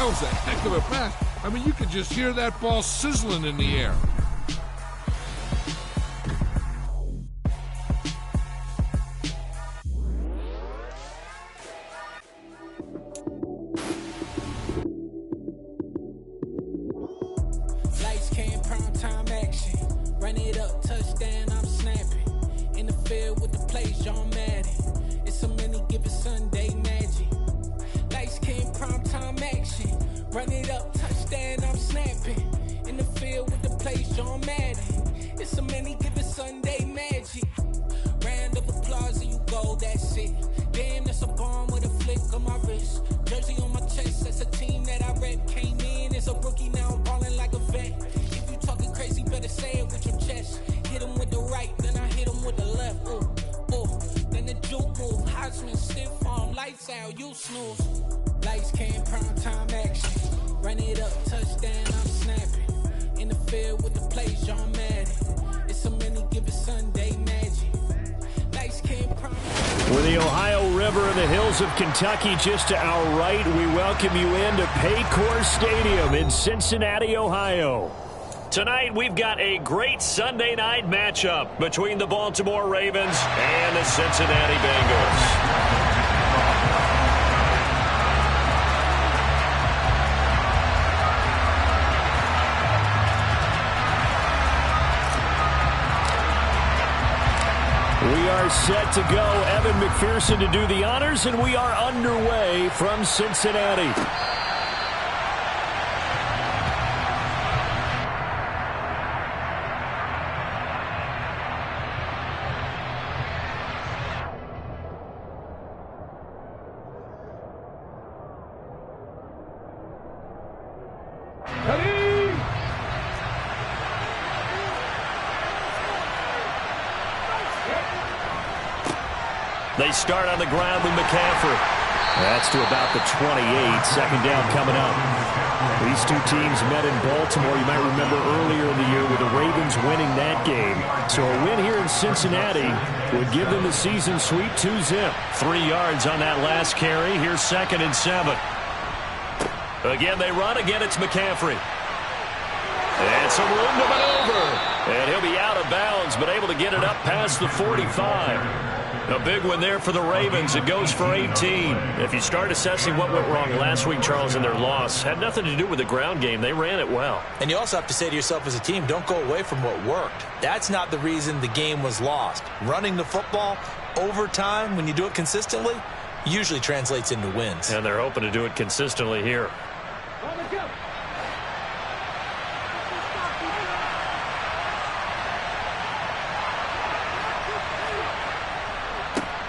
was a heck of a pass. I mean, you could just hear that ball sizzling in the air. Lights came, prime time action. Run it up, touchdown, I'm snapping. In the field with the plays, John Madden. It's a many given Sunday magic. Lights came, prime time action. Run it up, touchdown, I'm snapping. In the field with the plays, John Madden. It's a many given Sunday magic. Round of applause and you go, that's it. Damn, that's a bomb with a flick on my wrist. Jersey on my chest, that's a team that I rep. Came in as a rookie, now I'm balling like a vet. If you talking crazy, better say it with your chest. Hit him with the right, then I hit him with the left. Ooh, ooh. Then the juke move, Heisman, stiff arm, lights out, you snooze. Lights came, prime time action. Run it up, touchdown, I'm snapping. In the field with the plays, John Madden. It's a many given Sunday magic. Lights came, prime time. With the Ohio River and the hills of Kentucky just to our right, we welcome you into Paycor Stadium in Cincinnati, Ohio. Tonight, we've got a great Sunday night matchup between the Baltimore Ravens and the Cincinnati Bengals. We are set to go. Evan McPherson to do the honors, and we are underway from Cincinnati. They start on the ground with McCaffrey. That's to about the 28. Second down coming up. These two teams met in Baltimore, you might remember, earlier in the year with the Ravens winning that game. So a win here in Cincinnati would give them the season sweep 2-zip. 3 yards on that last carry. Here's 2nd and 7. Again, they run. Again, it's McCaffrey. And some room to maneuver. And he'll be out of bounds, but able to get it up past the 45. A big one there for the Ravens. It goes for 18. If you start assessing what went wrong last week, Charles, in their loss, had nothing to do with the ground game. They ran it well. And you also have to say to yourself as a team, don't go away from what worked. That's not the reason the game was lost. Running the football over time, when you do it consistently, usually translates into wins. And they're hoping to do it consistently here.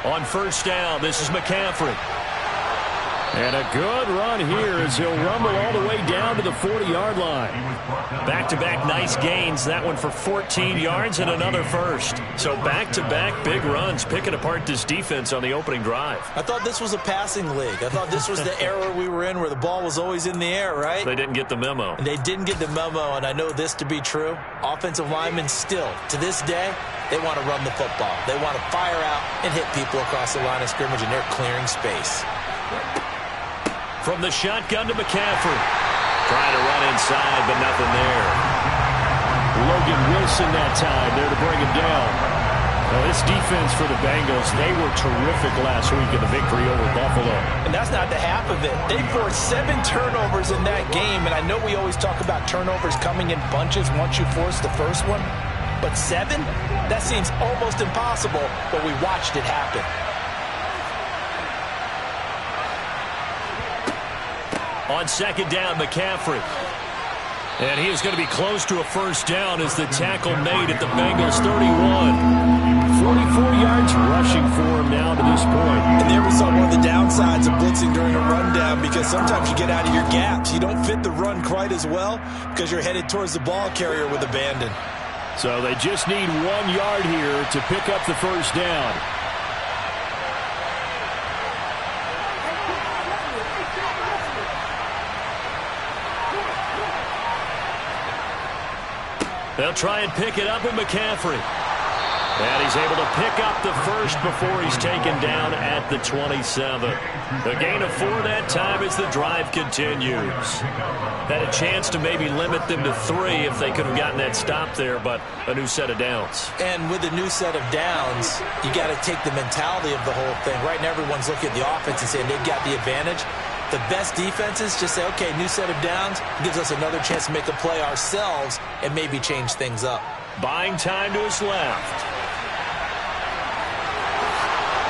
On first down, this is McCaffrey. And a good run here as he'll rumble all the way down to the 40-yard line. Back-to-back nice gains. That one for 14 yards and another first. So back-to-back big runs, picking apart this defense on the opening drive. I thought this was a passing league. I thought this was the era we were in where the ball was always in the air, right? They didn't get the memo. And they didn't get the memo, and I know this to be true. Offensive linemen still, to this day, they want to run the football. They want to fire out and hit people across the line of scrimmage, and they're clearing space. From the shotgun to McCaffrey. Trying to run inside, but nothing there. Logan Wilson that time there to bring him down. Now, this defense for the Bengals, they were terrific last week in the victory over Buffalo. And that's not the half of it. They forced 7 turnovers in that game, and I know we always talk about turnovers coming in bunches once you force the first one. But 7? That seems almost impossible, but we watched it happen. On second down, McCaffrey. And he is going to be close to a first down as the tackle made at the Bengals 31. 44 yards rushing for him now to this point. And there we saw one of the downsides of blitzing during a rundown, because sometimes you get out of your gaps. You don't fit the run quite as well because you're headed towards the ball carrier with abandon. So they just need 1 yard here to pick up the first down. They'll try and pick it up with McCaffrey. And he's able to pick up the first before he's taken down at the 27. A gain of 4 that time as the drive continues. Had a chance to maybe limit them to 3 if they could have gotten that stop there, but a new set of downs. And with a new set of downs, you got to take the mentality of the whole thing. Right now, everyone's looking at the offense and saying they've got the advantage. The best defenses just say, okay, new set of downs gives us another chance to make a play ourselves and maybe change things up. Buying time to his left.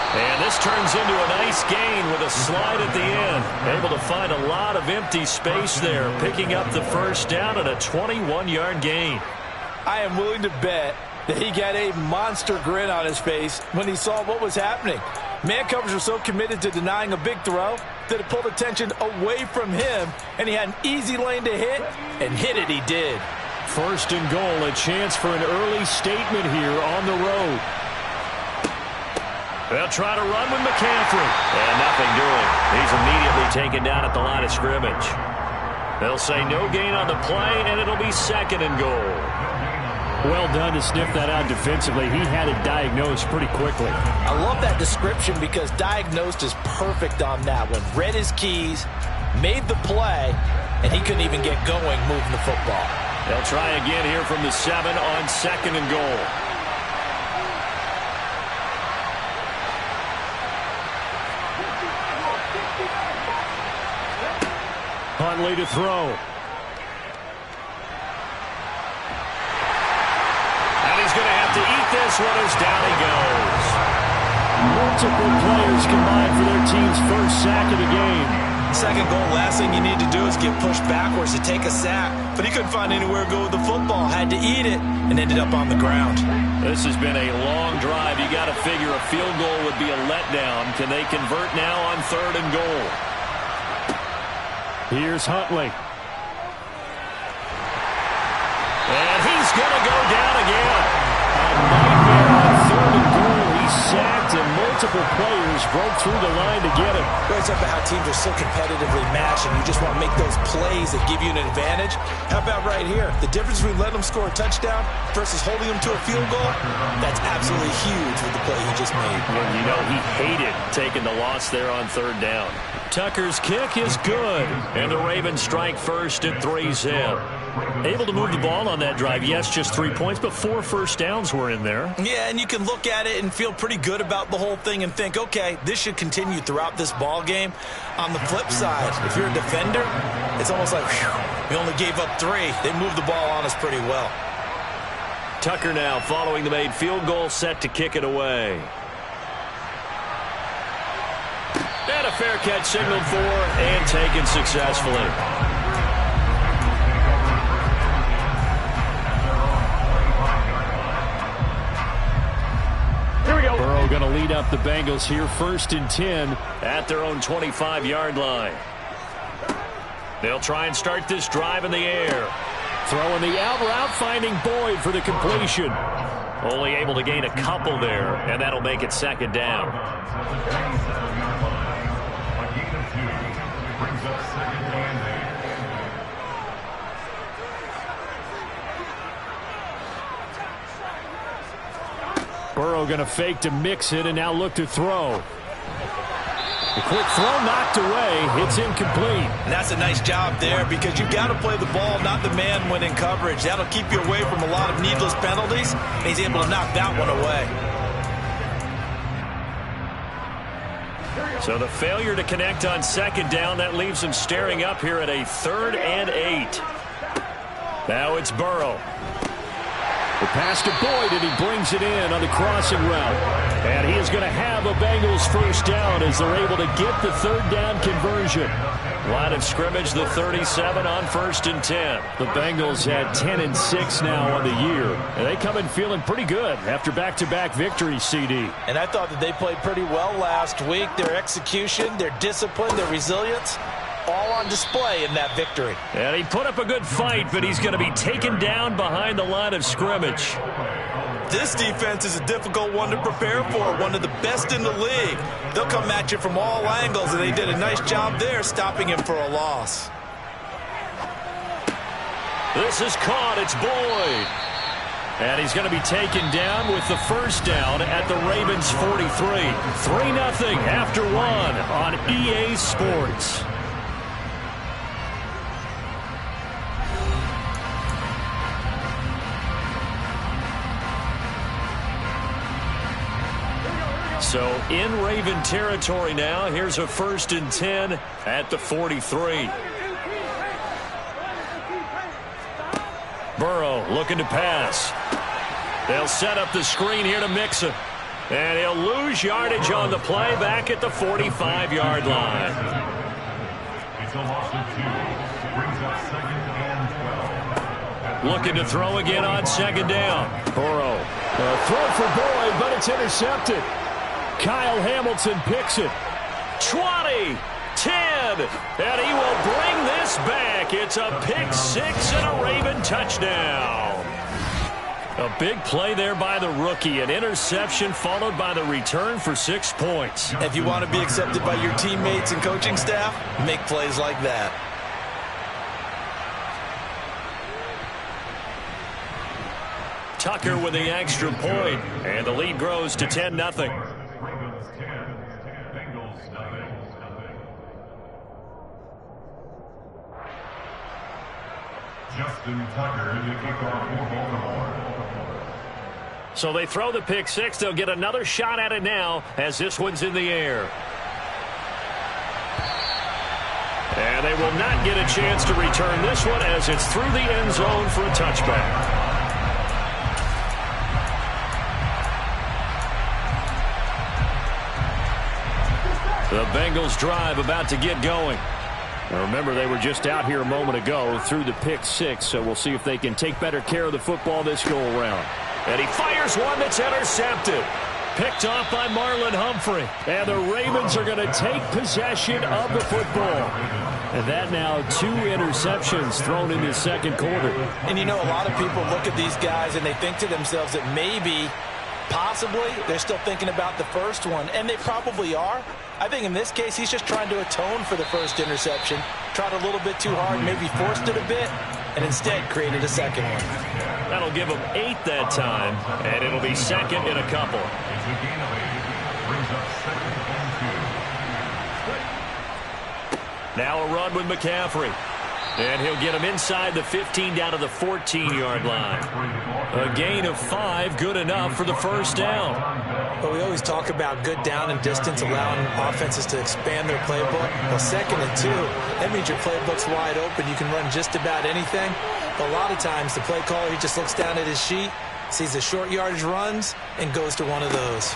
And this turns into a nice gain with a slide at the end. Able to find a lot of empty space there, picking up the first down and a 21-yard gain. I am willing to bet that he got a monster grin on his face when he saw what was happening. Man coverage were so committed to denying a big throw that it pulled attention away from him, and he had an easy lane to hit, and hit it he did. First and goal, a chance for an early statement here on the road. They'll try to run with McCaffrey. And nothing doing. He's immediately taken down at the line of scrimmage. They'll say no gain on the play, and it'll be second and goal. Well done to sniff that out defensively. He had it diagnosed pretty quickly. I love that description because diagnosed is perfect on that one. Read his keys, made the play, and he couldn't even get going moving the football. They'll try again here from the 7 on second and goal. Huntley to throw. And he's going to have to eat this one as down he goes. Multiple players combined for their team's first sack of the game. Second goal, last thing you need to do is get pushed backwards to take a sack. But he couldn't find anywhere to go with the football. Had to eat it and ended up on the ground. This has been a long drive. You got to figure a field goal would be a letdown. Can they convert now on third and goal? Here's Huntley. And he's going to go down again. A nightmare on third and goal. He's sacked, and multiple players broke through the line to get him. It's up to how teams are so competitively matched, and you just want to make those plays that give you an advantage. How about right here? The difference between letting them score a touchdown versus holding them to a field goal, that's absolutely huge with the play he just made. Well, you know, he hated taking the loss there on third down. Tucker's kick is good, and the Ravens strike first at 3-zip. Able to move the ball on that drive. Yes, just 3 points, but 4 first downs were in there. Yeah, and you can look at it and feel pretty good about the whole thing and think, okay, this should continue throughout this ball game. On the flip side, if you're a defender, it's almost like, whew, we only gave up 3. They moved the ball on us pretty well. Tucker now following the made field goal, set to kick it away. And a fair catch signaled for and taken successfully. Here we go. Burrow going to lead up the Bengals here, 1st and 10 at their own 25-yard line. They'll try and start this drive in the air. Throwing the out route, finding Boyd for the completion. Only able to gain a couple there, and that'll make it second down. Burrow going to fake to mix it and now look to throw. The quick throw knocked away. It's incomplete. And that's a nice job there because you've got to play the ball, not the man when in coverage. That'll keep you away from a lot of needless penalties, and he's able to knock that one away. So the failure to connect on second down, that leaves him staring up here at a 3rd and 8. Now it's Burrow. The pass to Boyd, and he brings it in on the crossing route. And he is going to have a Bengals first down as they're able to get the 3rd down conversion. Line of scrimmage, the 37 on 1st and 10. The Bengals had 10 and 6 now on the year. And they come in feeling pretty good after back-to-back victories, CD. And I thought that they played pretty well last week. Their execution, their discipline, their resilience, all on display in that victory. And he put up a good fight, but he's going to be taken down behind the line of scrimmage. This defense is a difficult one to prepare for, one of the best in the league. They'll come at you from all angles, and they did a nice job there stopping him for a loss. This is caught. It's Boyd. And he's going to be taken down with the first down at the Ravens 43. 3-0 after one on EA Sports. So in Raven territory now. Here's a 1st and 10 at the 43. Burrow looking to pass. They'll set up the screen here to Mixon. And he'll lose yardage on the play back at the 45-yard line. It's a loss of 2. Brings up 2nd and 12. Looking to throw again on 2nd down. Burrow. A throw for Boyd, but it's intercepted. Kyle Hamilton picks it. 20, 10, and he will bring this back. It's a pick 6 and a Raven touchdown. A big play there by the rookie. An interception followed by the return for 6 points. If you want to be accepted by your teammates and coaching staff, make plays like that. Tucker with the extra point, and the lead grows to 10-0. Ravens 10, Bengals 0. Justin Tucker to kick off for Baltimore. So they throw the pick 6. They'll get another shot at it now as this one's in the air. And they will not get a chance to return this one as it's through the end zone for a touchback. The Bengals drive about to get going. Now remember, they were just out here a moment ago through the pick 6, so we'll see if they can take better care of the football this go-around. And he fires one that's intercepted. Picked off by Marlon Humphrey. And the Ravens are going to take possession of the football. And that now 2 interceptions thrown in the second quarter. And you know, a lot of people look at these guys and they think to themselves that maybe, possibly, they're still thinking about the first one. And they probably are. I think in this case, he's just trying to atone for the first interception. Tried a little bit too hard, maybe forced it a bit, and instead created a second one. That'll give him 8 that time, and it'll be second in a couple. It's a gain of 8. Brings up 2nd and 2. Now a run with McCaffrey. And he'll get him inside the 15 down to the 14-yard line. A gain of 5, good enough for the first down. But we always talk about good down and distance, allowing offenses to expand their playbook. Well, 2nd and 2, that means your playbook's wide open. You can run just about anything. But a lot of times, the play caller, he just looks down at his sheet, sees the short yardage runs, and goes to one of those.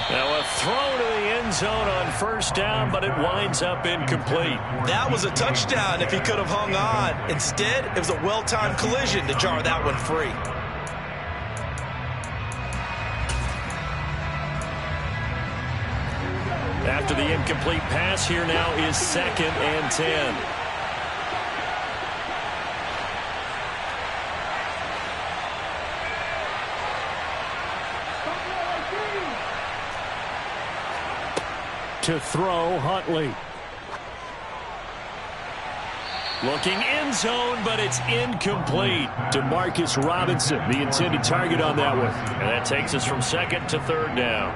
Now a throw to the end zone on first down, but it winds up incomplete. That was a touchdown if he could have hung on. Instead, it was a well-timed collision to jar that one free. After the incomplete pass, here now is 2nd and 10. To throw, Huntley. Looking end zone, but it's incomplete. Demarcus Robinson, the intended target on that one. And that takes us from 2nd to 3rd down.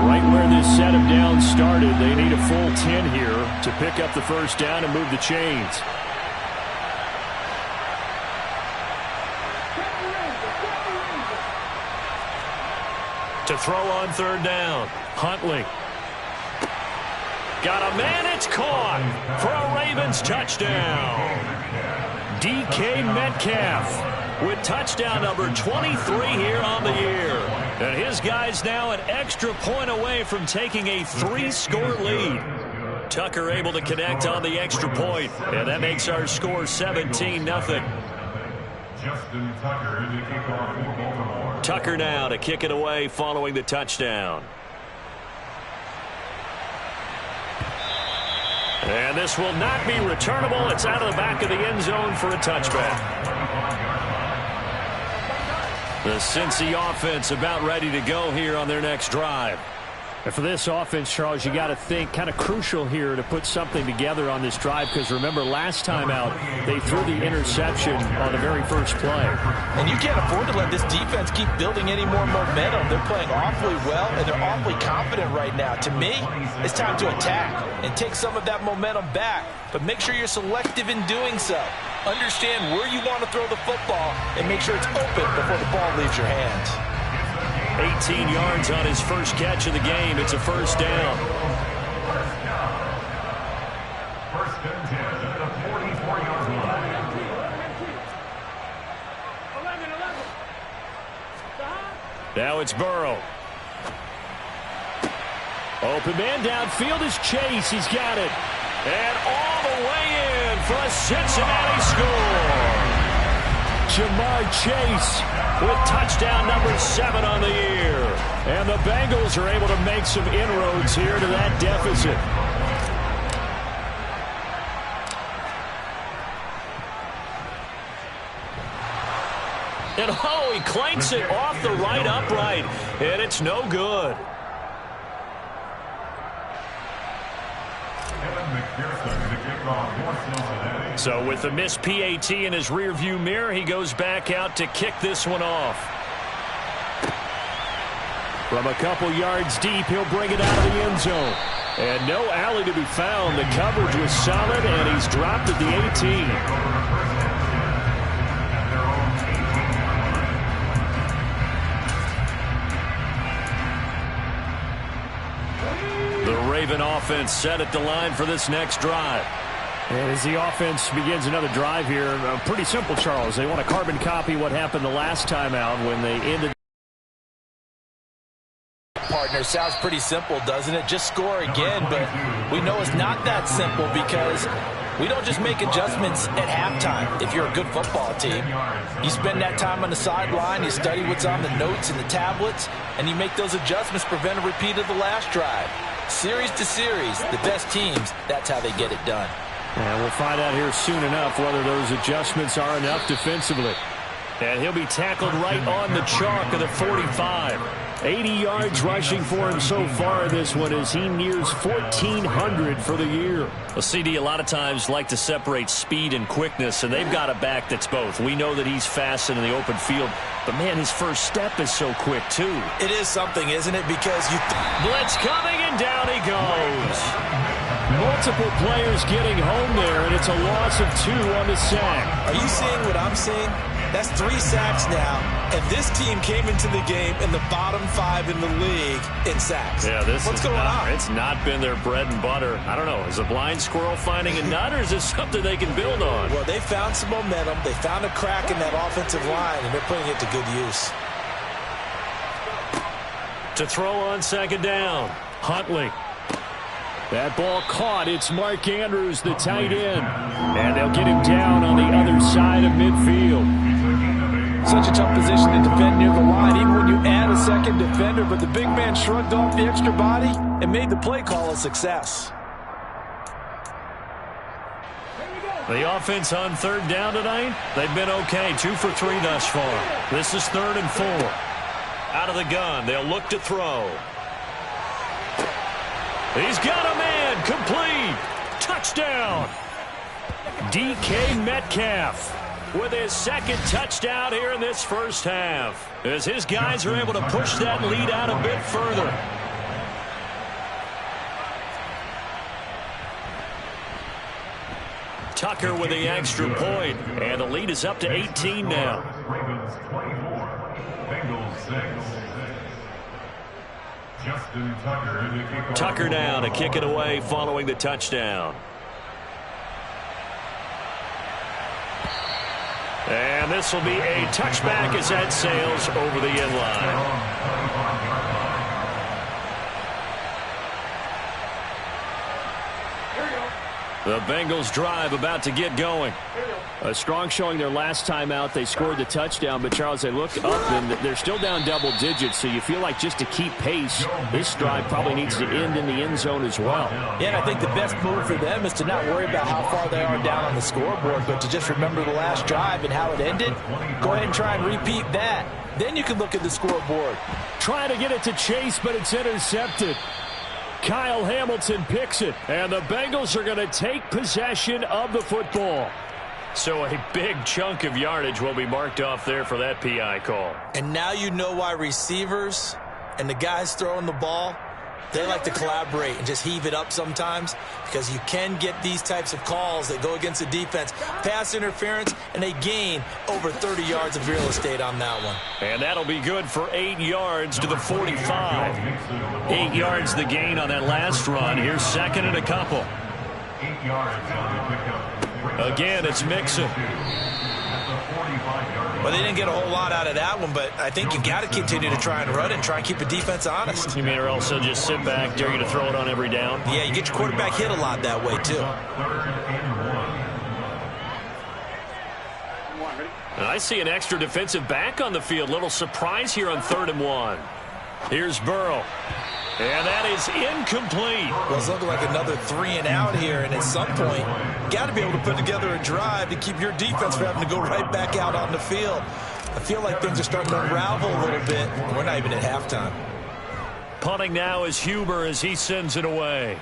Right where this set of downs started, they need a full 10 here to pick up the first down and move the chains. To throw on 3rd down. Huntley. Got a man, it's caught for a Ravens touchdown. DK Metcalf with touchdown number 23 here on the year. And his guys now an extra point away from taking a 3-score lead. Tucker able to connect on the extra point. And that makes our score 17-0. Justin Tucker to kick off for Baltimore. Tucker now to kick it away following the touchdown. And this will not be returnable. It's out of the back of the end zone for a touchback. The Cincy offense about ready to go here on their next drive. And for this offense, Charles, you got to think kind of crucial here to put something together on this drive, because remember last time out they threw the interception on the very first play. And you can't afford to let this defense keep building any more momentum. They're playing awfully well, and they're awfully confident right now. To me, it's time to attack and take some of that momentum back, but make sure you're selective in doing so. Understand where you want to throw the football and make sure it's open before the ball leaves your hands. 18 yards on his first catch of the game. It's a first down. First and 10 at the 44-yard line. Now it's Burrow. Open man downfield is Chase. He's got it. And all the way in for a Cincinnati score. Jamar Chase with touchdown number 7 on the year. And the Bengals are able to make some inroads here to that deficit. And oh, he clanks it off the right upright. And it's no good. So with the missed PAT in his rearview mirror, he goes back out to kick this one off. From a couple yards deep, he'll bring it out of the end zone. And no alley to be found. The coverage was solid, and he's dropped at the 18. The Raven offense set at the line for this next drive. And as the offense begins another drive here, pretty simple, Charles. They want to carbon copy what happened the last time out when they ended. Partner, sounds pretty simple, doesn't it? Just score again, but we know it's not that simple because we don't just make adjustments at halftime. If you're a good football team, you spend that time on the sideline, you study what's on the notes and the tablets, and you make those adjustments, prevent a repeat of the last drive. Series to series, the best teams, that's how they get it done. And we'll find out here soon enough whether those adjustments are enough defensively. And he'll be tackled right on the chalk of the 45. 80 yards rushing for him so far this one as he nears 1,400 for the year. Well, CD, a lot of times like to separate speed and quickness, and they've got a back that's both. We know that he's fast in the open field, but, man, his first step is so quick, too. It is something, isn't it? Because you... Blitz coming, and down he goes. Multiple players getting home there, and it's a loss of 2 on the sack. Are you seeing what I'm seeing? That's 3 sacks now, and this team came into the game in the bottom 5 in the league in sacks. Yeah, what's going on? It's not been their bread and butter. I don't know. Is a blind squirrel finding a nut, or is this something they can build on? Well, they found some momentum. They found a crack in that offensive line, and they're putting it to good use. To throw on second down, Huntley. That ball caught. It's Mark Andrews, the tight end. And they'll get him down on the other side of midfield. Such a tough position to defend near the line, even when you add a second defender. But the big man shrugged off the extra body and made the play call a success. The offense on third down tonight, they've been okay. 2 for 3 thus far. This is 3rd and 4. Out of the gun, they'll look to throw. He's got a man, complete, touchdown. DK Metcalf with his 2nd touchdown here in this first half, as his guys are able to push that lead out a bit further. Tucker with the extra point, and the lead is up to 18 now. Ravens 24, Bengals 6. Tucker now to kick it away following the touchdown. And this will be a touchback as that sails over the end line. The Bengals drive about to get going. A strong showing their last time out. They scored the touchdown, but, Charles, they look up, and they're still down double digits, so you feel like just to keep pace, this drive probably needs to end in the end zone as well. Yeah, and I think the best move for them is to not worry about how far they are down on the scoreboard, but to just remember the last drive and how it ended. Go ahead and try and repeat that. Then you can look at the scoreboard. Trying to get it to Chase, but it's intercepted. Kyle Hamilton picks it, and the Bengals are going to take possession of the football. So a big chunk of yardage will be marked off there for that PI call. And now you know why receivers and the guys throwing the ball, they like to collaborate and just heave it up sometimes, because you can get these types of calls that go against the defense. Pass interference, and they gain over 30 yards of real estate on that one. And that'll be good for 8 yards to the 45. 8 yards the gain on that last run. Here's second and a couple. 8 yards on the pickup. Again, it's Mixon. Well, they didn't get a whole lot out of that one, but I think you got to continue to try and run it and try and keep the defense honest. You mean, or else they'll just sit back, dare you to throw it on every down? Yeah, you get your quarterback hit a lot that way, too. And I see an extra defensive back on the field. Little surprise here on 3rd and 1. Here's Burrow. And that is incomplete. Well, it's looking like another 3 and out here, and at some point, you got to be able to put together a drive to keep your defense from having to go right back out on the field. I feel like things are starting to unravel a little bit. We're not even at halftime. Punting now is Huber as he sends it away.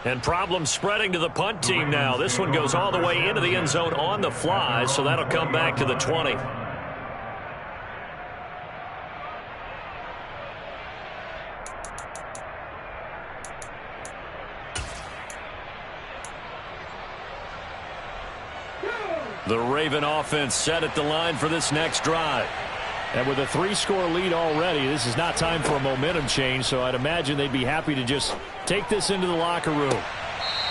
And problems spreading to the punt team now. This one goes all the way into the end zone on the fly, so that'll come back to the 20. The Raven offense set at the line for this next drive. And with a 3-score lead already, this is not time for a momentum change, so I'd imagine they'd be happy to just take this into the locker room.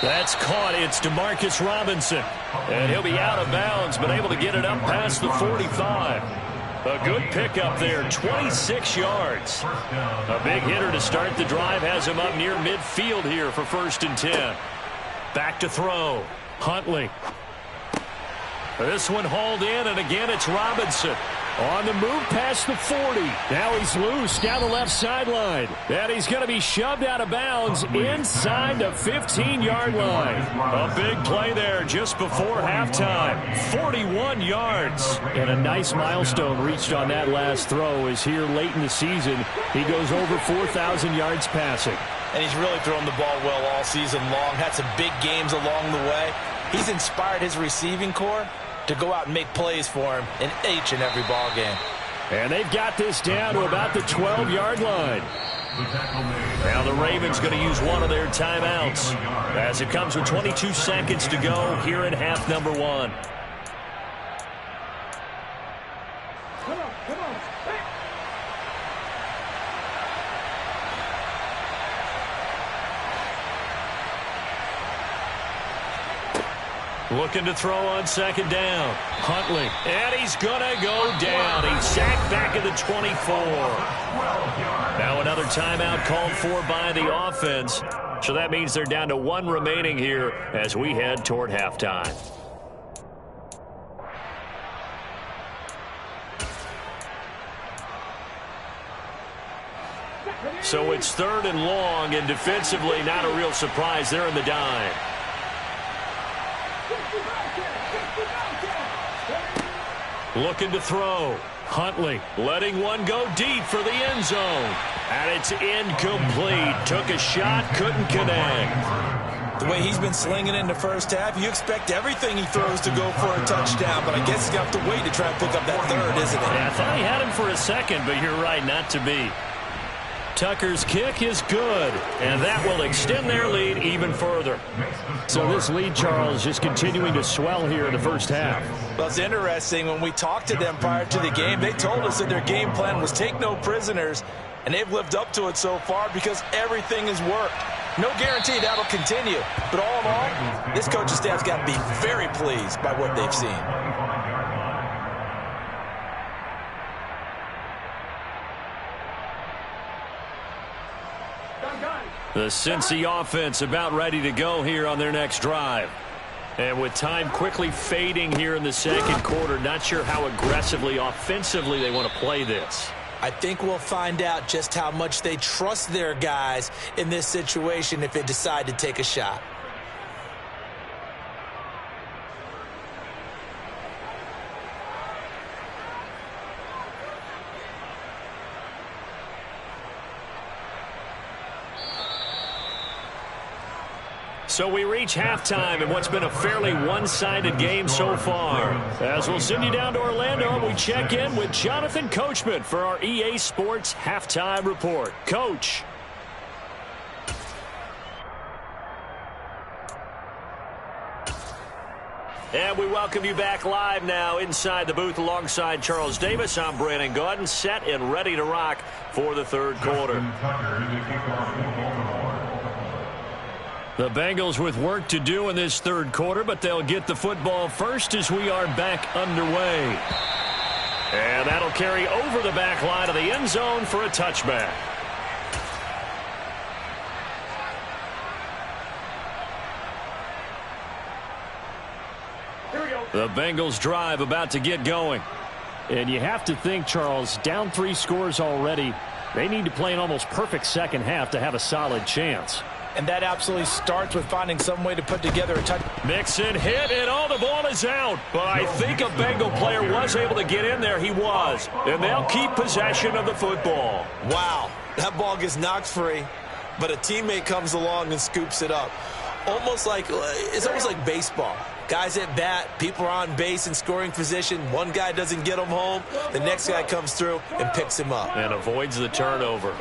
That's caught. It's Demarcus Robinson. And he'll be out of bounds, but able to get it up past the 45. A good pickup there, 26 yards. A big hitter to start the drive has him up near midfield here for 1st and 10. Back to throw. Huntley. This one hauled in, and again it's Robinson. On the move past the 40. Now he's loose down the left sideline. And he's going to be shoved out of bounds inside the 15-yard line. A big play there just before halftime. 41 yards. And a nice milestone reached on that last throw as here late in the season, he goes over 4,000 yards passing. And he's really thrown the ball well all season long. Had some big games along the way. He's inspired his receiving corps to go out and make plays for him in each and every ball game. And they've got this down to about the 12-yard line. Now the Ravens going to use one of their timeouts as it comes with 22 seconds to go here in half number 1. Looking to throw on 2nd down. Huntley. And he's going to go down. He's sacked back at the 24. Now another timeout called for by the offense. So that means they're down to 1 remaining here as we head toward halftime. So it's 3rd and long, and defensively not a real surprise. They're in the dime. Looking to throw. Huntley letting one go deep for the end zone. And it's incomplete. Took a shot, couldn't connect. The way he's been slinging in the first half, you expect everything he throws to go for a touchdown, but I guess he's going to have to wait to try and pick up that 3rd, isn't it? Yeah, I thought he had him for a second, but you're right, not to be. Tucker's kick is good, and that will extend their lead even further. So this lead, Charles, just continuing to swell here in the first half. Well, it's interesting. When we talked to them prior to the game, they told us that their game plan was take no prisoners, and they've lived up to it so far because everything has worked. No guarantee that'll continue, but all in all, this coaching staff's got to be very pleased by what they've seen. The Cincy offense about ready to go here on their next drive. And with time quickly fading here in the second quarter, not sure how aggressively, offensively they want to play this. I think we'll find out just how much they trust their guys in this situation if they decide to take a shot. So we reach halftime in what's been a fairly one-sided game so far. As we'll send you down to Orlando, we check in with Jonathan Coachman for our EA Sports Halftime Report. Coach. And we welcome you back live now inside the booth alongside Charles Davis. I'm Brandon Gaudin, set and ready to rock for the third quarter. The Bengals with work to do in this third quarter, but they'll get the football first as we are back underway. And that'll carry over the back line of the end zone for a touchback. The Bengals drive about to get going. And you have to think, Charles, down 3 scores already. They need to play an almost perfect second half to have a solid chance. And that absolutely starts with finding some way to put together a touch. Mixon hit, and the ball is out. But I think a Bengal player was able to get in there. He was. And they'll keep possession of the football. Wow, that ball gets knocked free, but a teammate comes along and scoops it up. It's almost like baseball. Guys at bat, people are on base in scoring position. One guy doesn't get him home. The next guy comes through and picks him up. And avoids the turnover.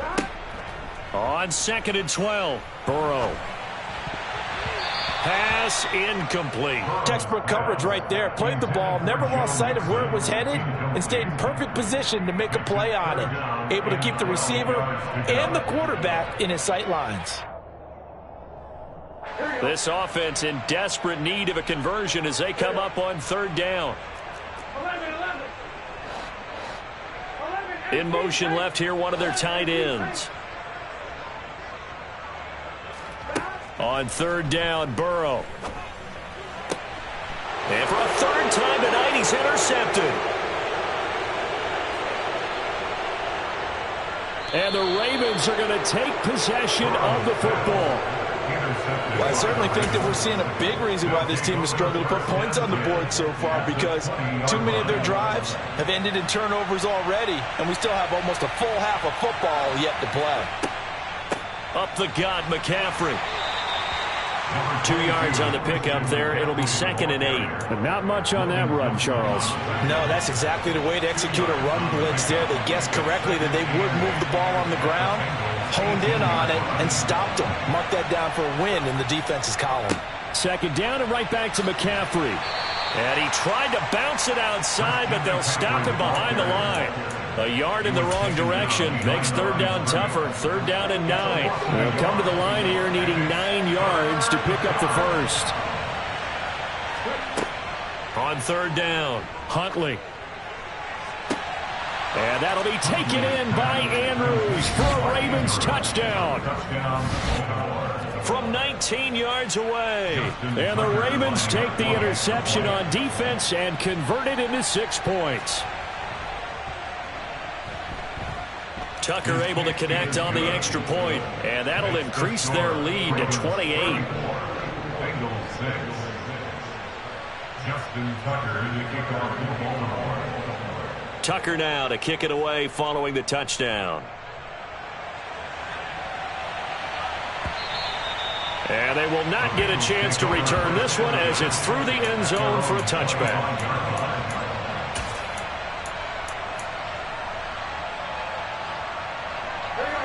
On 2nd and 12, Burrow. Pass incomplete. Textbook coverage right there. Played the ball, never lost sight of where it was headed, and stayed in perfect position to make a play on it. Able to keep the receiver and the quarterback in his sight lines. This offense in desperate need of a conversion as they come up on 3rd down. In motion left here, one of their tight ends. On 3rd down, Burrow. And for a 3rd time tonight, he's intercepted. And the Ravens are going to take possession of the football. Well, I certainly think that we're seeing a big reason why this team has struggled to put points on the board so far, because too many of their drives have ended in turnovers already, and we still have almost a full half of football yet to play. Up the gut, McCaffrey. 2 yards on the pickup there. It'll be 2nd and 8. But not much on that run, Charles. No, that's exactly the way to execute a run blitz there. They guessed correctly that they would move the ball on the ground, honed in on it, and stopped them. Mark that down for a win in the defense's column. 2nd down and right back to McCaffrey. And he tried to bounce it outside, but they'll stop him behind the line. A yard in the wrong direction makes 3rd down tougher. 3rd down and 9. They'll come to the line here needing 9 yards to pick up the first. On 3rd down, Huntley. And that'll be taken in by Andrews for a Ravens touchdown. From 19 yards away. And the Ravens take the interception on defense and convert it into 6 points. Tucker able to connect on the extra point, and that'll increase their lead to 28. Bengals 6. Justin Tucker, the kickoff for Baltimore. Tucker now to kick it away following the touchdown. And they will not get a chance to return this one as it's through the end zone for a touchback.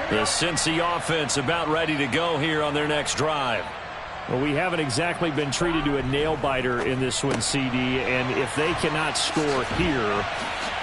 The Cincy offense about ready to go here on their next drive. Well, we haven't exactly been treated to a nail-biter in this one, CD, and if they cannot score here,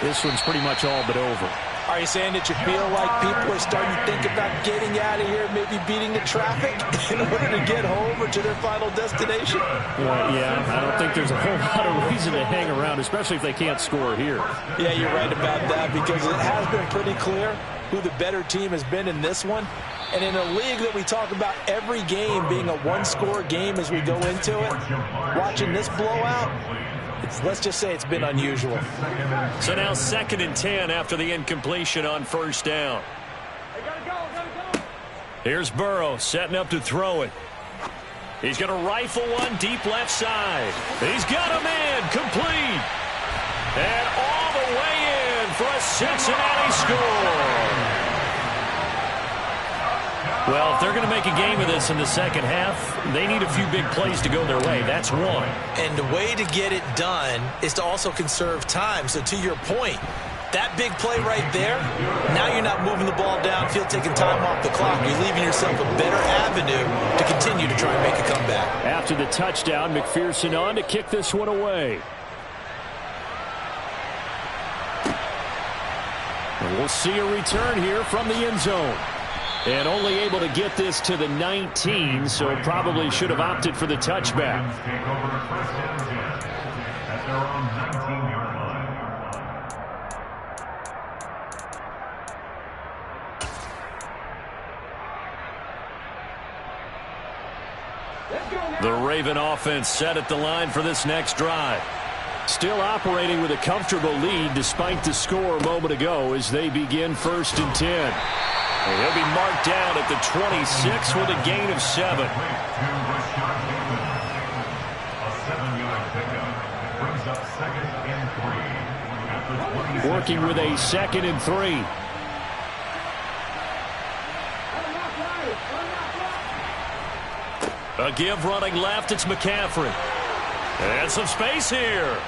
this one's pretty much all but over. Are you saying that you feel like people are starting to think about getting out of here, maybe beating the traffic in order to get home or to their final destination? Yeah, I don't think there's a whole lot of reason to hang around, especially if they can't score here. Yeah, you're right about that, because it has been pretty clear who the better team has been in this one. And in a league that we talk about every game being a one-score game as we go into it, watching this blowout, let's just say it's been unusual. So now 2nd and 10 after the incompletion on 1st down. Here's Burrow setting up to throw it. He's going to rifle one deep left side. He's got a man complete. And all the way in for a Cincinnati score. Well, if they're going to make a game of this in the second half, they need a few big plays to go their way. That's one. And the way to get it done is to also conserve time. So to your point, that big play right there, now you're not moving the ball downfield, taking time off the clock. You're leaving yourself a better avenue to continue to try and make a comeback. After the touchdown, McPherson on to kick this one away. And we'll see a return here from the end zone. And only able to get this to the 19, so probably should have opted for the touchback. The Raven offense set at the line for this next drive. Still operating with a comfortable lead despite the score a moment ago as they begin 1st and 10. And he'll be marked down at the 26 with a gain of 7. Working with a 2nd and 3. A give running left, it's McCaffrey. And some space here.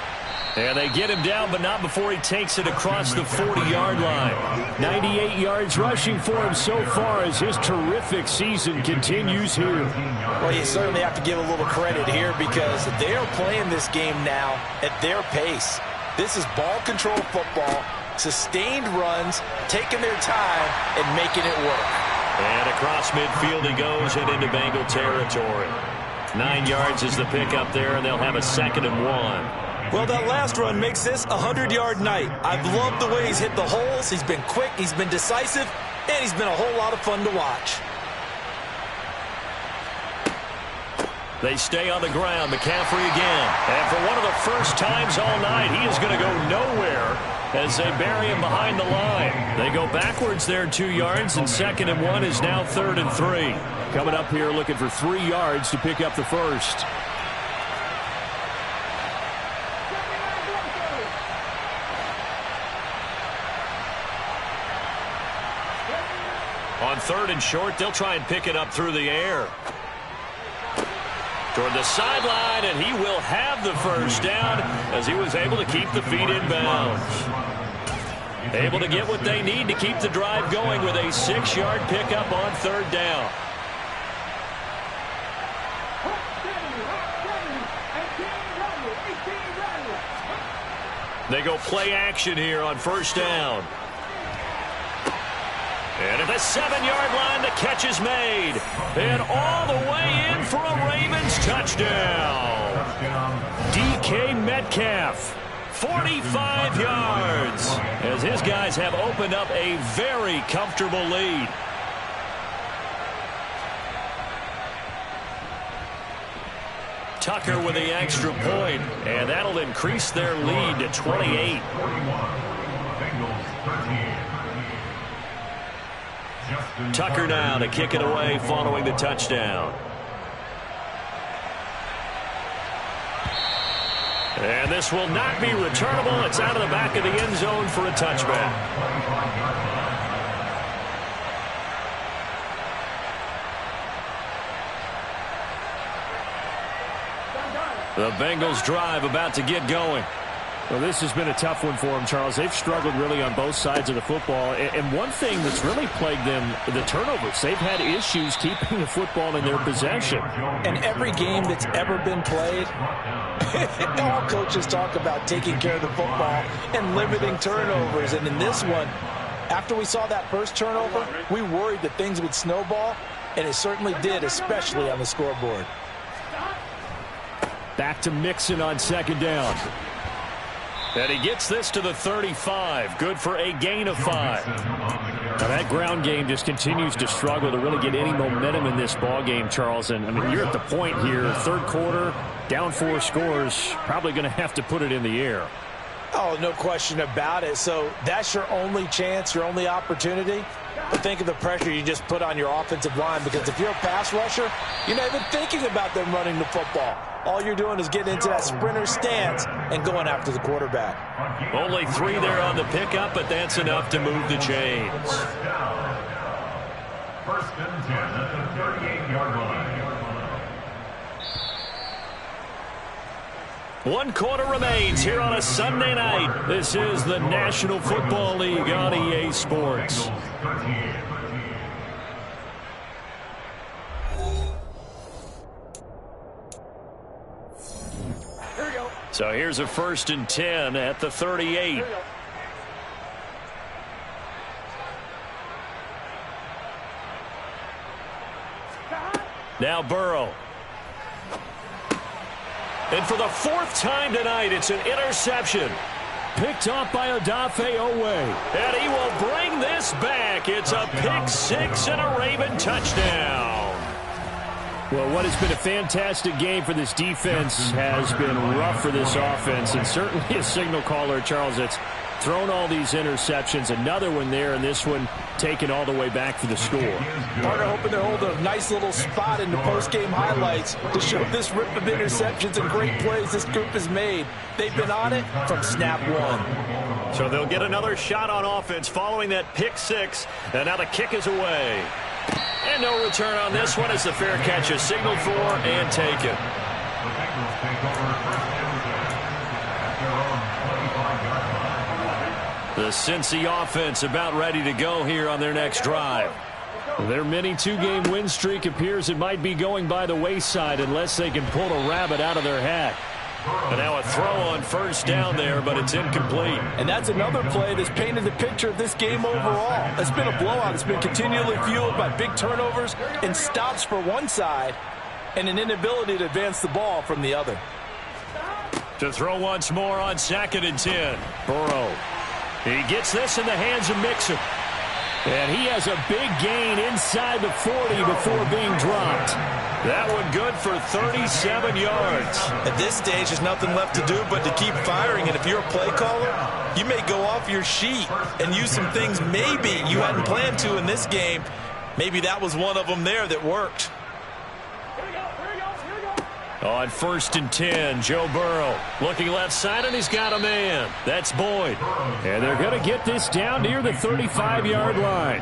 And they get him down, but not before he takes it across the 40-yard line. 98 yards rushing for him so far as his terrific season continues here. Well, you certainly have to give a little credit here because they are playing this game now at their pace. This is ball control football, sustained runs, taking their time, and making it work. And across midfield he goes and into Bengal territory. 9 yards is the pickup there, and they'll have a 2nd and 1. Well, that last run makes this a 100-yard night. I've loved the way he's hit the holes. He's been quick, he's been decisive, and he's been a whole lot of fun to watch. They stay on the ground. McCaffrey again. And for one of the first times all night, he is going to go nowhere as they bury him behind the line. They go backwards there 2 yards, and 2nd and 1 is now 3rd and 3. Coming up here looking for 3 yards to pick up the first. On 3rd and short, they'll try and pick it up through the air. Toward the sideline, and he will have the first down as he was able to keep the feet in bounds. Able to get what they need to keep the drive going with a 6-yard pickup on 3rd down. They go play action here on 1st down. And at the 7-yard line, the catch is made. And all the way in for a Ravens touchdown. DK Metcalf, 45 yards, as his guys have opened up a very comfortable lead. Tucker with the extra point, and that'll increase their lead to 28. Tucker now to kick it away following the touchdown. And this will not be returnable. It's out of the back of the end zone for a touchback. The Bengals drive about to get going. Well, this has been a tough one for them, Charles. They've struggled really on both sides of the football. And one thing that's really plagued them, the turnovers. They've had issues keeping the football in their possession. And every game that's ever been played, all coaches talk about taking care of the football and limiting turnovers. And in this one, after we saw that first turnover, we worried that things would snowball, and it certainly did, especially on the scoreboard. Back to Mixon on 2nd down. And he gets this to the 35. Good for a gain of 5. Now that ground game just continues to struggle to really get any momentum in this ball game, Charles. And I mean, you're at the point here, 3rd quarter, down 4 scores, probably going to have to put it in the air. Oh, no question about it. So that's your only chance, your only opportunity. But think of the pressure you just put on your offensive line, because if you're a pass rusher, you're not even thinking about them running the football. All you're doing is getting into that sprinter stance and going after the quarterback. Only 3 there on the pickup, but that's enough to move the chains. First and 10 at the 38-yard line. 1 quarter remains here on a Sunday night. This is the National Football League on EA Sports. So here's a first and 10 at the 38. Now Burrow. And for the 4th time tonight, it's an interception. Picked off by Odafe Owe. And he will bring this back. It's a pick 6 and a Raven touchdown. Well, what has been a fantastic game for this defense has been rough for this offense. And certainly a signal caller, Charles, that's thrown all these interceptions. Another one there, and this one taken all the way back for the score. Partner hoping to hold a nice little spot in the post-game highlights to show this rip of interceptions and great plays this group has made. They've been on it from snap one. So they'll get another shot on offense following that pick 6. And now the kick is away. And no return on this one as the fair catch is signaled for and taken. The Cincy offense about ready to go here on their next drive. Their mini 2-game win streak appears it might be going by the wayside unless they can pull a rabbit out of their hat. And now a throw on first down there, but it's incomplete. And that's another play that's painted the picture of this game overall. It's been a blowout. It's been continually fueled by big turnovers and stops for one side and an inability to advance the ball from the other. To throw once more on 2nd and 10. Burrow. He gets this in the hands of Mixon. And he has a big gain inside the 40 before being dropped. That one good for 37 yards. At this stage, there's nothing left to do but to keep firing. And if you're a play caller, you may go off your sheet and use some things maybe you hadn't planned to in this game. Maybe that was one of them there that worked. On 1st and 10, Joe Burrow looking left side, and he's got a man. That's Boyd. And they're going to get this down near the 35-yard line.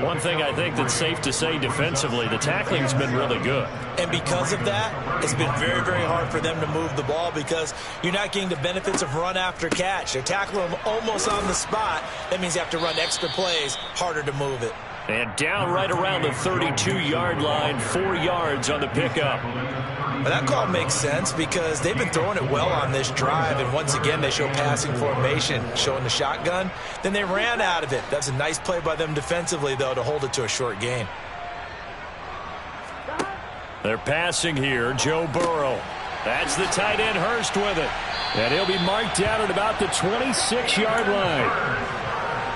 One thing I think that's safe to say defensively, the tackling's been really good. And because of that, it's been very, very hard for them to move the ball because you're not getting the benefits of run after catch. They're tackling them almost on the spot. That means you have to run extra plays, harder to move it. And down right around the 32-yard line, 4 yards on the pickup. Well, that call makes sense because they've been throwing it well on this drive, and once again they show passing formation, showing the shotgun. Then they ran out of it. That's a nice play by them defensively, though, to hold it to a short gain. They're passing here, Joe Burrow. That's the tight end Hurst with it. And he'll be marked down at about the 26-yard line.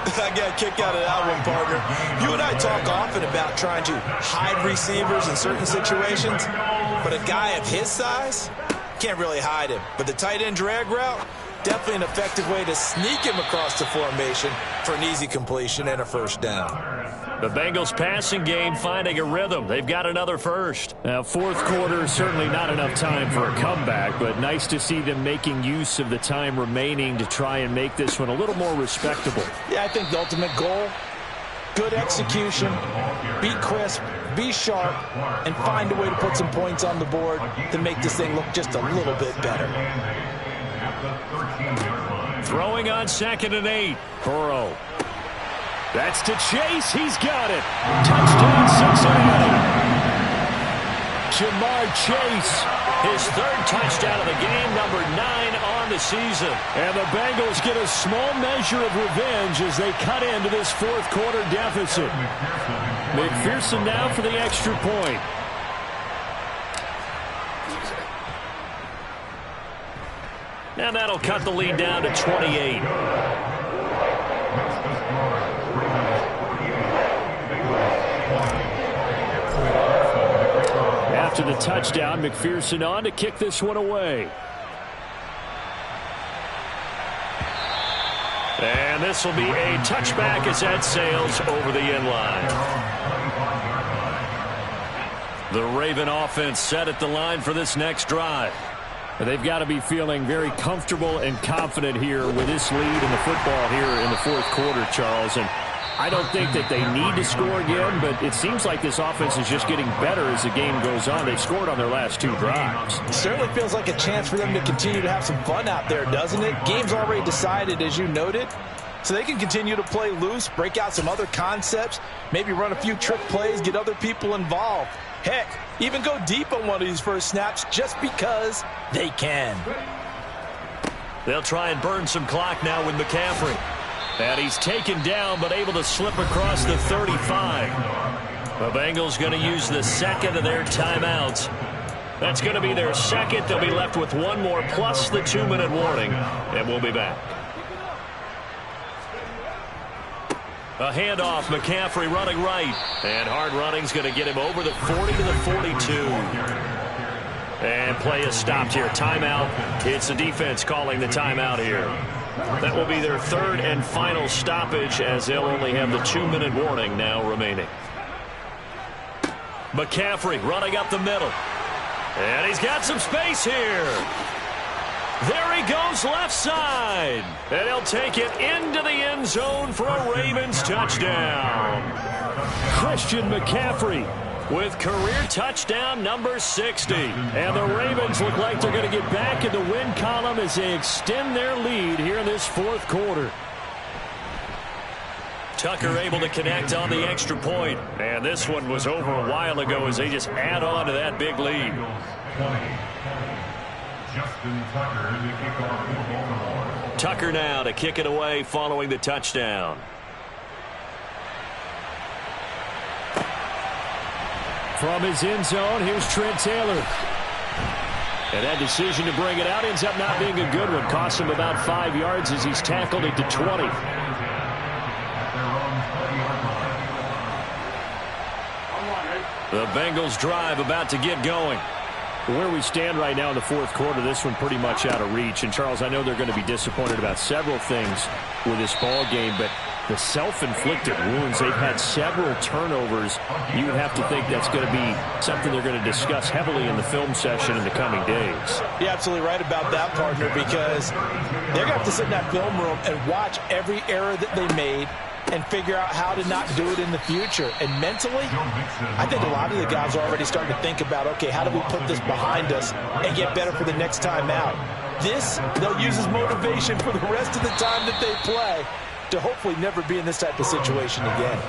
I got a kick out of that one, partner. You and I talk often about trying to hide receivers in certain situations, but a guy of his size can't really hide him. But the tight end drag route, definitely an effective way to sneak him across the formation for an easy completion and a first down. The Bengals passing game finding a rhythm. They've got another first. Now, 4th quarter, certainly not enough time for a comeback, but nice to see them making use of the time remaining to try and make this one a little more respectable. Yeah, I think the ultimate goal, good execution, be crisp, be sharp, and find a way to put some points on the board to make this thing look just a little bit better. Throwing on 2nd and 8. Burrow. That's to Chase. He's got it. Touchdown, Cincinnati. Jamar Chase, his 3rd touchdown of the game, number 9 on the season. And the Bengals get a small measure of revenge as they cut into this 4th quarter deficit. McPherson now for the extra point. Now that'll cut the lead down to 28. After the touchdown, McPherson on to kick this one away. And this will be a touchback as that sails over the end line. The Raven offense set at the line for this next drive. They've got to be feeling very comfortable and confident here with this lead in the football here in the 4th quarter, Charles. And I don't think that they need to score again, but it seems like this offense is just getting better as the game goes on. They've scored on their last 2 drives. It certainly feels like a chance for them to continue to have some fun out there, doesn't it? Game's already decided, as you noted. So they can continue to play loose, break out some other concepts, maybe run a few trick plays, get other people involved. Heck, even go deep on one of these first snaps just because they can. They'll try and burn some clock now with McCaffrey. And he's taken down but able to slip across the 35. The Bengals going to use the second of their timeouts. That's going to be their second. They'll be left with 1 more plus the 2-minute warning. And we'll be back. A handoff, McCaffrey running right. And hard running's going to get him over the 40 to the 42. And play is stopped here. Timeout. It's the defense calling the timeout here. That will be their 3rd and final stoppage as they'll only have the 2-minute warning now remaining. McCaffrey running up the middle. And he's got some space here. There he goes left side. And he'll take it into the end zone for a Ravens touchdown. Christian McCaffrey with career touchdown number 60. And the Ravens look like they're going to get back in the win column as they extend their lead here in this 4th quarter. Tucker able to connect on the extra point. And this one was over a while ago as they just add on to that big lead. 20. Justin Tucker to kick off for Baltimore. Tucker now to kick it away following the touchdown. From his end zone, here's Trent Taylor. And that decision to bring it out ends up not being a good one. Costs him about 5 yards as he's tackled it to 20. The Bengals drive about to get going. Where we stand right now in the 4th quarter, this one pretty much out of reach. And, Charles, I know they're going to be disappointed about several things with this ball game, but the self-inflicted wounds, they've had several turnovers. You would have to think that's going to be something they're going to discuss heavily in the film session in the coming days. You're absolutely right about that, partner, because they're going to have to sit in that film room and watch every error that they made and figure out how to not do it in the future. And mentally, I think a lot of the guys are already starting to think about, okay, how do we put this behind us and get better for the next time out? This, they'll use as motivation for the rest of the time that they play to hopefully never be in this type of situation again.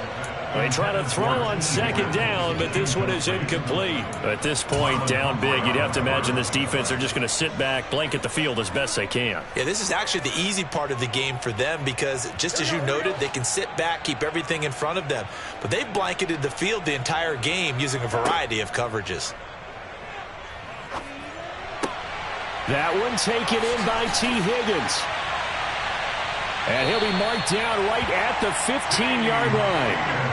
They try to throw on 2nd down, but this one is incomplete. At this point, down big, you'd have to imagine this defense are just going to sit back, blanket the field as best they can. Yeah, this is actually the easy part of the game for them because, just as you noted, they can sit back, keep everything in front of them. But they've blanketed the field the entire game using a variety of coverages. That one taken in by T. Higgins. And he'll be marked down right at the 15-yard line.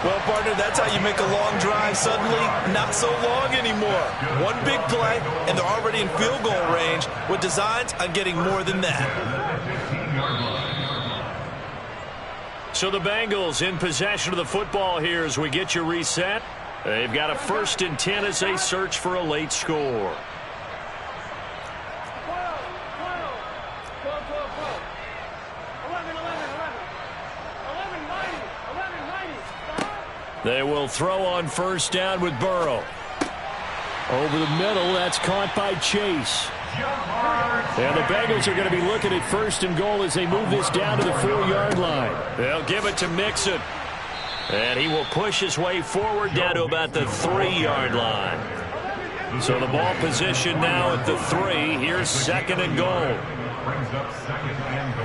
Well, partner, that's how you make a long drive suddenly not so long anymore. One big play, and they're already in field goal range with designs on getting more than that. So the Bengals in possession of the football here as we get you reset. They've got a 1st and 10 as they search for a late score. They will throw on 1st down with Burrow. Over the middle, that's caught by Chase. And the Bengals are going to be looking at 1st and goal as they move this down to the 4-yard line. They'll give it to Mixon. And he will push his way forward down to about the 3-yard line. So the ball position now at the 3. Here's 2nd and goal. Brings up 2nd and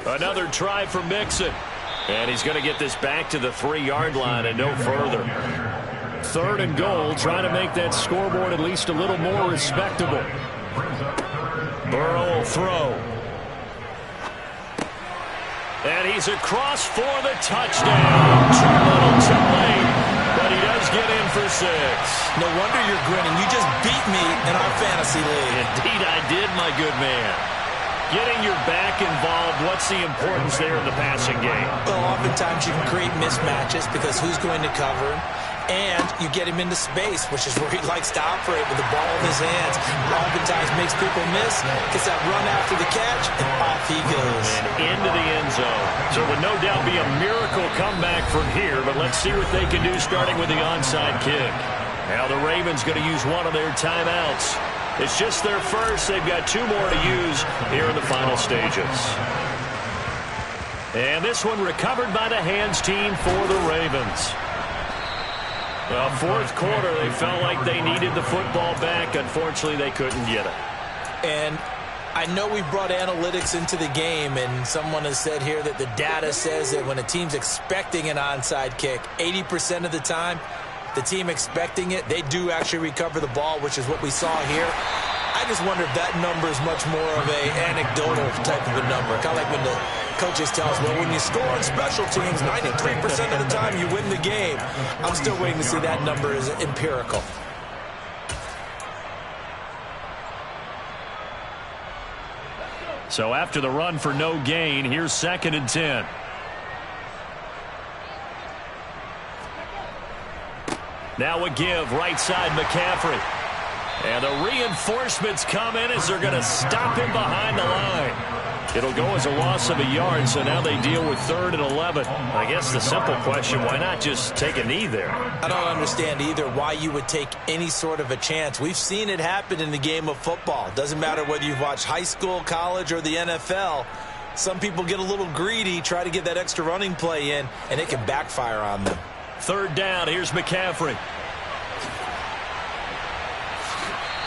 goal. Another try for Mixon. And he's going to get this back to the 3-yard line and no further. 3rd and goal, trying to make that scoreboard at least a little more respectable. Burrow will throw. And he's across for the touchdown. Too little, too late, but he does get in for 6. No wonder you're grinning. You just beat me in our fantasy league. Indeed I did, my good man. Getting your back involved, what's the importance there in the passing game? Well, oftentimes you can create mismatches because who's going to cover him? And you get him into space, which is where he likes to operate with the ball in his hands. Oftentimes makes people miss, gets that run after the catch, and off he goes. And into the end zone. Would no doubt be a miracle comeback from here, but let's see what they can do starting with the onside kick. Now the Ravens going to use one of their timeouts. It's just their first. They've got 2 more to use here in the final stages. And this one recovered by the hands team for the Ravens. Well, fourth quarter, they felt like they needed the football back. Unfortunately, they couldn't get it. And I know we brought analytics into the game, and someone has said here that the data says that when a team's expecting an onside kick, 80% of the time, the team expecting it, they do actually recover the ball, which is what we saw here. I just wonder if that number is much more of a anecdotal type of a number. Kind of like when the coaches tell us, well, when you score on special teams, 93% of the time you win the game. I'm still waiting to see that number is empirical. So after the run for no gain, here's 2nd and 10. Now a give, right side McCaffrey. And the reinforcements come in as they're going to stop him behind the line. It'll go as a loss of a yard, so now they deal with 3rd and 11. I guess the simple question, why not just take a knee there? I don't understand either why you would take any sort of a chance. We've seen it happen in the game of football. Doesn't matter whether you've watched high school, college, or the NFL. Some people get a little greedy, try to get that extra running play in, and it can backfire on them. 3rd down, here's McCaffrey.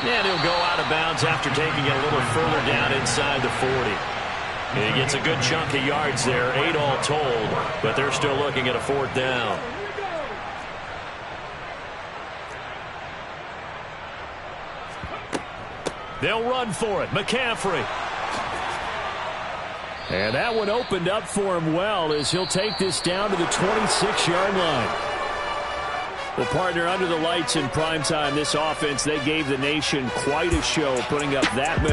And he'll go out of bounds after taking it a little further down inside the 40. He gets a good chunk of yards there, 8 all told, but they're still looking at a 4th down. They'll run for it. McCaffrey. And that one opened up for him well as he'll take this down to the 26-yard line. Well, partner, under the lights in primetime, this offense, they gave the nation quite a show, putting up that many